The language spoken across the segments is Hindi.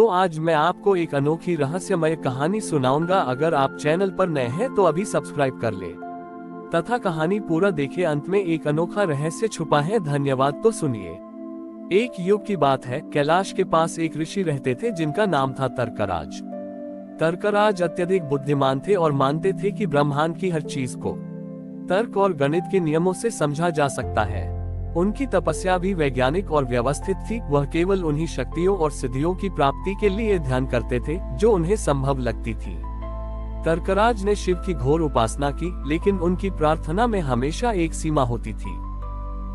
तो आज मैं आपको एक अनोखी रहस्यमय कहानी सुनाऊंगा। अगर आप चैनल पर नए हैं तो अभी सब्सक्राइब कर ले तथा कहानी पूरा देखे। अंत में एक अनोखा रहस्य छुपा है। धन्यवाद। तो सुनिए। एक युग की बात है। कैलाश के पास एक ऋषि रहते थे जिनका नाम था तर्कराज। तर्कराज अत्यधिक बुद्धिमान थे और मानते थे कि ब्रह्मांड की हर चीज को तर्क और गणित के नियमों से समझा जा सकता है। उनकी तपस्या भी वैज्ञानिक और व्यवस्थित थी। वह केवल उन्हीं शक्तियों और सिद्धियों की प्राप्ति के लिए ध्यान करते थे जो उन्हें संभव लगती थी। तर्कराज ने शिव की घोर उपासना की, लेकिन उनकी प्रार्थना में हमेशा एक सीमा होती थी।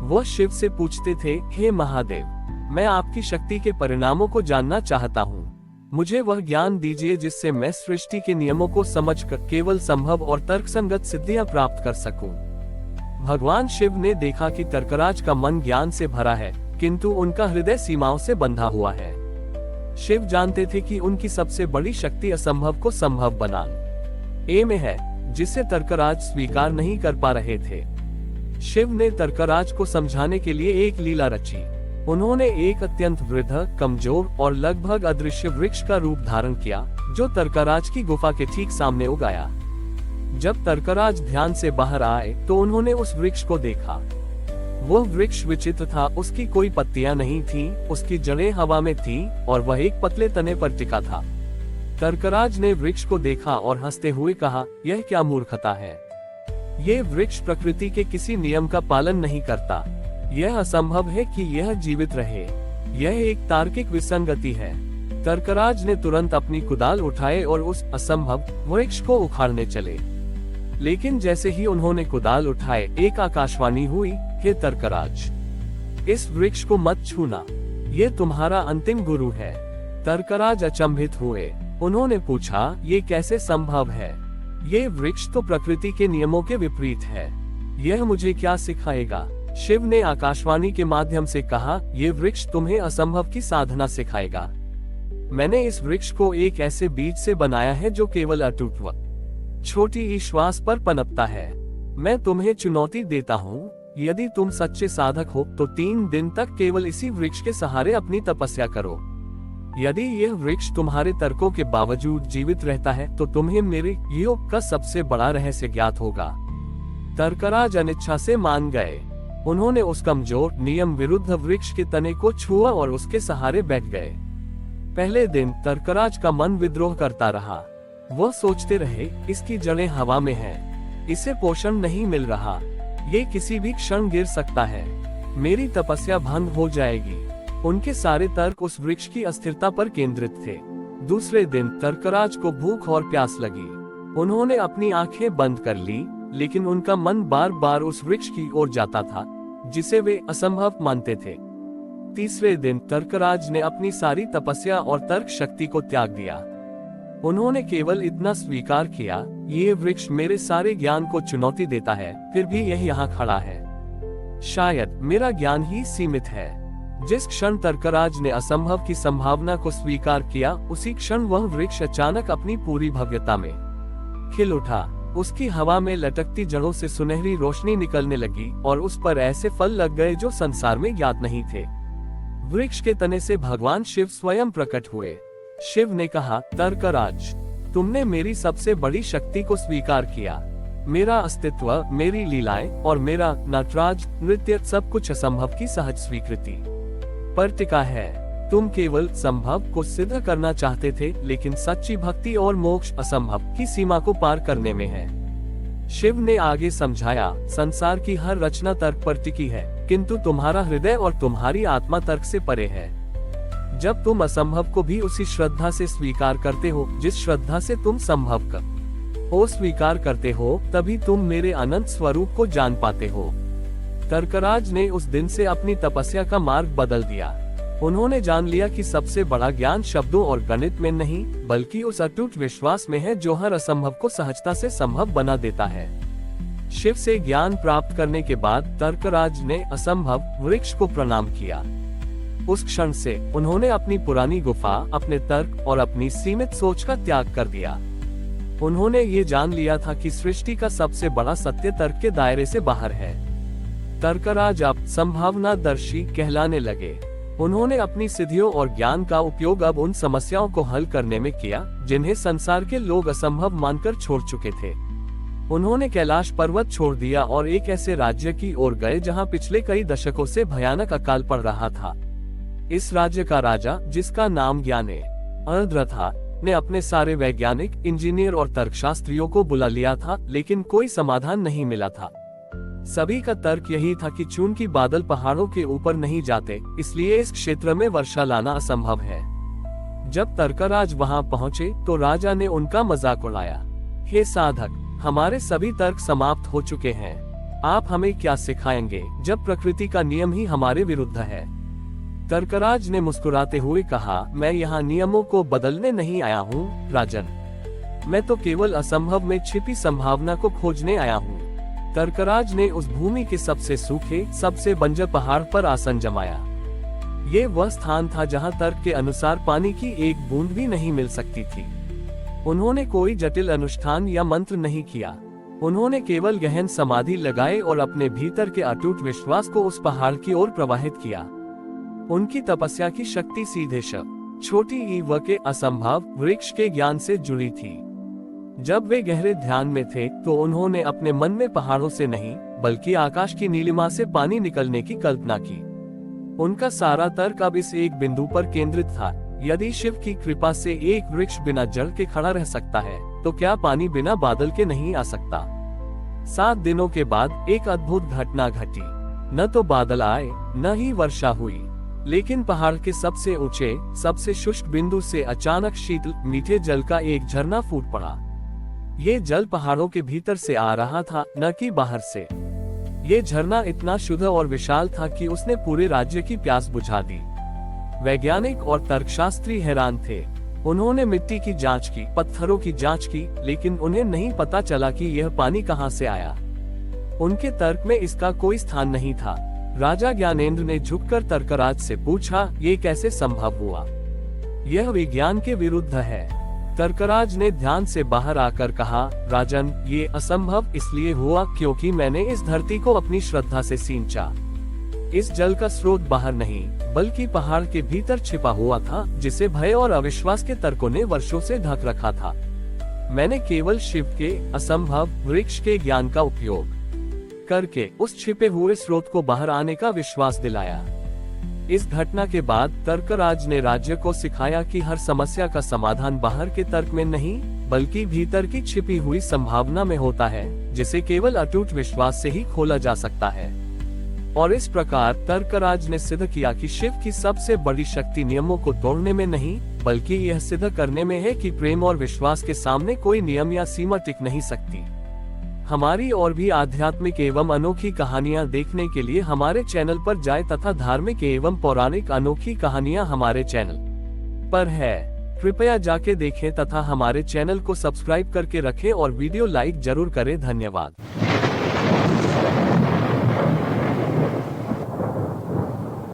वह शिव से पूछते थे, हे महादेव, मैं आपकी शक्ति के परिणामों को जानना चाहता हूँ। मुझे वह ज्ञान दीजिए जिससे मैं सृष्टि के नियमों को समझकर केवल संभव और तर्कसंगत सिद्धियां प्राप्त कर सकूं। भगवान शिव ने देखा कि तर्कराज का मन ज्ञान से भरा है, किंतु उनका हृदय सीमाओं से बंधा हुआ है। शिव जानते थे कि उनकी सबसे बड़ी शक्ति असंभव को संभव बनाने में है, जिसे तर्कराज स्वीकार नहीं कर पा रहे थे। शिव ने तर्कराज को समझाने के लिए एक लीला रची। उन्होंने एक अत्यंत वृद्ध, कमजोर और लगभग अदृश्य वृक्ष का रूप धारण किया, जो तर्कराज की गुफा के ठीक सामने उगाया। जब तर्कराज ध्यान से बाहर आए तो उन्होंने उस वृक्ष को देखा। वह वृक्ष विचित्र था। उसकी कोई पत्तियां नहीं थीं, उसकी जड़ें हवा में थीं और वह एक पतले तने पर टिका था। तर्कराज ने वृक्ष को देखा और हंसते हुए कहा, यह क्या मूर्खता है। ये वृक्ष प्रकृति के किसी नियम का पालन नहीं करता। यह असंभव है कि यह जीवित रहे। यह एक तार्किक विसंगति है। तर्कराज ने तुरंत अपनी कुदाल उठाए और उस असंभव वृक्ष को उखाड़ने चले। लेकिन जैसे ही उन्होंने कुदाल उठाए, एक आकाशवाणी हुई, हे तर्कराज, इस वृक्ष को मत छूना। ये तुम्हारा अंतिम गुरु है। तर्कराज अचंभित हुए। उन्होंने पूछा, ये कैसे संभव है। ये वृक्ष तो प्रकृति के नियमों के विपरीत है। यह मुझे क्या सिखाएगा। शिव ने आकाशवाणी के माध्यम से कहा, ये वृक्ष तुम्हें असंभव की साधना सिखाएगा। मैंने इस वृक्ष को एक ऐसे बीज से बनाया है जो केवल अटूट व छोटी ही श्वास पर पनपता है। मैं तुम्हें चुनौती देता हूँ, यदि तुम सच्चे साधक हो तो 3 दिन तक केवल इसी वृक्ष के सहारे अपनी तपस्या करो। यदि यह वृक्ष तुम्हारे तर्कों के बावजूद जीवित रहता है तो तुम्हें मेरे योग का सबसे बड़ा रहस्य ज्ञात होगा। तर्कराज अनिच्छा से मान गए। उन्होंने उस कमजोर, नियम विरुद्ध वृक्ष के तने को छुआ और उसके सहारे बैठ गए। पहले दिन तर्कराज का मन विद्रोह करता रहा। वह सोचते रहे, इसकी जड़ें हवा में हैं, इसे पोषण नहीं मिल रहा, ये किसी भी क्षण गिर सकता है, मेरी तपस्या भंग हो जाएगी। उनके सारे तर्क उस वृक्ष की अस्थिरता पर केंद्रित थे। दूसरे दिन तर्कराज को भूख और प्यास लगी। उन्होंने अपनी आंखें बंद कर ली, लेकिन उनका मन बार बार उस वृक्ष की ओर जाता था जिसे वे असंभव मानते थे। तीसरे दिन तर्कराज ने अपनी सारी तपस्या और तर्क शक्ति को त्याग दिया। उन्होंने केवल इतना स्वीकार किया, ये वृक्ष मेरे सारे ज्ञान को चुनौती देता है, फिर भी यह यहाँ खड़ा है। शायद मेरा ज्ञान ही सीमित है। जिस क्षण तर्कराज ने असंभव की संभावना को स्वीकार किया, उसी क्षण वह वृक्ष अचानक अपनी पूरी भव्यता में खिल उठा। उसकी हवा में लटकती जड़ों से सुनहरी रोशनी निकलने लगी और उस पर ऐसे फल लग गए जो संसार में ज्ञात नहीं थे। वृक्ष के तने से भगवान शिव स्वयं प्रकट हुए। शिव ने कहा, तर्कराज, तुमने मेरी सबसे बड़ी शक्ति को स्वीकार किया। मेरा अस्तित्व, मेरी लीलाएं और मेरा नटराज नृत्य सब कुछ असंभव की सहज स्वीकृति पर टिका है। तुम केवल संभव को सिद्ध करना चाहते थे, लेकिन सच्ची भक्ति और मोक्ष असंभव की सीमा को पार करने में है। शिव ने आगे समझाया, संसार की हर रचना तर्क पर टिकी है, किंतु तुम्हारा हृदय और तुम्हारी आत्मा तर्क से परे है। जब तुम असंभव को भी उसी श्रद्धा से स्वीकार करते हो जिस श्रद्धा से तुम संभव को स्वीकार करते हो, तभी तुम मेरे अनंत स्वरूप को जान पाते हो। तर्कराज ने उस दिन से अपनी तपस्या का मार्ग बदल दिया। उन्होंने जान लिया कि सबसे बड़ा ज्ञान शब्दों और गणित में नहीं, बल्कि उस अटूट विश्वास में है जो हर असंभव को सहजता से संभव बना देता है। शिव से ज्ञान प्राप्त करने के बाद तर्कराज ने असंभव वृक्ष को प्रणाम किया। उस क्षण से उन्होंने अपनी पुरानी गुफा, अपने तर्क और अपनी सीमित सोच का त्याग कर दिया। उन्होंने ये जान लिया था कि सृष्टि का सबसे बड़ा सत्य तर्क के दायरे से बाहर है। तर्कराज अब संभावनादर्शी कहलाने लगे। उन्होंने अपनी सिद्धियों और ज्ञान का उपयोग अब उन समस्याओं को हल करने में किया जिन्हें संसार के लोग असंभव मानकर छोड़ चुके थे। उन्होंने कैलाश पर्वत छोड़ दिया और एक ऐसे राज्य की ओर गए जहां पिछले कई दशकों से भयानक अकाल पड़ रहा था। इस राज्य का राजा, जिसका नाम ज्ञानेंद्र था, ने अपने सारे वैज्ञानिक, इंजीनियर और तर्कशास्त्रियों को बुला लिया था, लेकिन कोई समाधान नहीं मिला था। सभी का तर्क यही था कि चूंकि बादल पहाड़ों के ऊपर नहीं जाते, इसलिए इस क्षेत्र में वर्षा लाना असंभव है। जब तर्कराज वहां पहुंचे तो राजा ने उनका मजाक उड़ाया। हे साधक, हमारे सभी तर्क समाप्त हो चुके हैं। आप हमें क्या सिखाएंगे जब प्रकृति का नियम ही हमारे विरुद्ध है? तर्कराज ने मुस्कुराते हुए कहा, मैं यहाँ नियमों को बदलने नहीं आया हूँ राजन। मैं तो केवल असंभव में छिपी संभावना को खोजने आया हूँ। तर्कराज ने उस भूमि के सबसे सूखे, सबसे बंजर पहाड़ पर आसन जमाया। ये वह स्थान था जहाँ तर्क के अनुसार पानी की एक बूंद भी नहीं मिल सकती थी। उन्होंने कोई जटिल अनुष्ठान या मंत्र नहीं किया। उन्होंने केवल गहन समाधि लगाए और अपने भीतर के अटूट विश्वास को उस पहाड़ की ओर प्रवाहित किया। उनकी तपस्या की शक्ति सीधे छोटी ईव के असंभव वृक्ष के ज्ञान से जुड़ी थी। जब वे गहरे ध्यान में थे तो उन्होंने अपने मन में पहाड़ों से नहीं, बल्कि आकाश की नीलिमा से पानी निकलने की कल्पना की। उनका सारा तर्क अब इस एक बिंदु पर केंद्रित था, यदि शिव की कृपा से एक वृक्ष बिना जड़ के खड़ा रह सकता है, तो क्या पानी बिना बादल के नहीं आ सकता? 7 दिनों के बाद एक अद्भुत घटना घटी। न तो बादल आए, न ही वर्षा हुई, लेकिन पहाड़ के सबसे ऊंचे, सबसे शुष्क बिंदु से अचानक शीतल, मीठे जल का एक झरना फूट पड़ा। ये जल पहाड़ों के भीतर से आ रहा था, न कि बाहर से। ये झरना इतना शुद्ध और विशाल था कि उसने पूरे राज्य की प्यास बुझा दी। वैज्ञानिक और तर्कशास्त्री हैरान थे। उन्होंने मिट्टी की जांच की, पत्थरों की जांच की, लेकिन उन्हें नहीं पता चला कि यह पानी कहां से आया। उनके तर्क में इसका कोई स्थान नहीं था। राजा ज्ञानेंद्र ने झुककर तर्कराज से पूछा, ये कैसे संभव हुआ? यह विज्ञान के विरुद्ध है। तर्कराज ने ध्यान से बाहर आकर कहा, राजन, ये असंभव इसलिए हुआ क्योंकि मैंने इस धरती को अपनी श्रद्धा से सींचा। इस जल का स्रोत बाहर नहीं, बल्कि पहाड़ के भीतर छिपा हुआ था, जिसे भय और अविश्वास के तर्कों ने वर्षों से ढक रखा था। मैंने केवल शिव के असंभव वृक्ष के ज्ञान का उपयोग करके उस छिपे हुए स्रोत को बाहर आने का विश्वास दिलाया। इस घटना के बाद तर्कराज ने राज्य को सिखाया कि हर समस्या का समाधान बाहर के तर्क में नहीं, बल्कि भीतर की छिपी हुई संभावना में होता है, जिसे केवल अटूट विश्वास से ही खोला जा सकता है। और इस प्रकार तर्कराज ने सिद्ध किया कि शिव की सबसे बड़ी शक्ति नियमों को तोड़ने में नहीं, बल्कि यह सिद्ध करने में है कि प्रेम और विश्वास के सामने कोई नियम या सीमा टिक नहीं सकती। हमारी और भी आध्यात्मिक एवं अनोखी कहानियां देखने के लिए हमारे चैनल पर जाएं तथा धार्मिक एवं पौराणिक अनोखी कहानियां हमारे चैनल पर है। कृपया जाके देखें तथा हमारे चैनल को सब्सक्राइब करके रखें और वीडियो लाइक जरूर करें। धन्यवाद।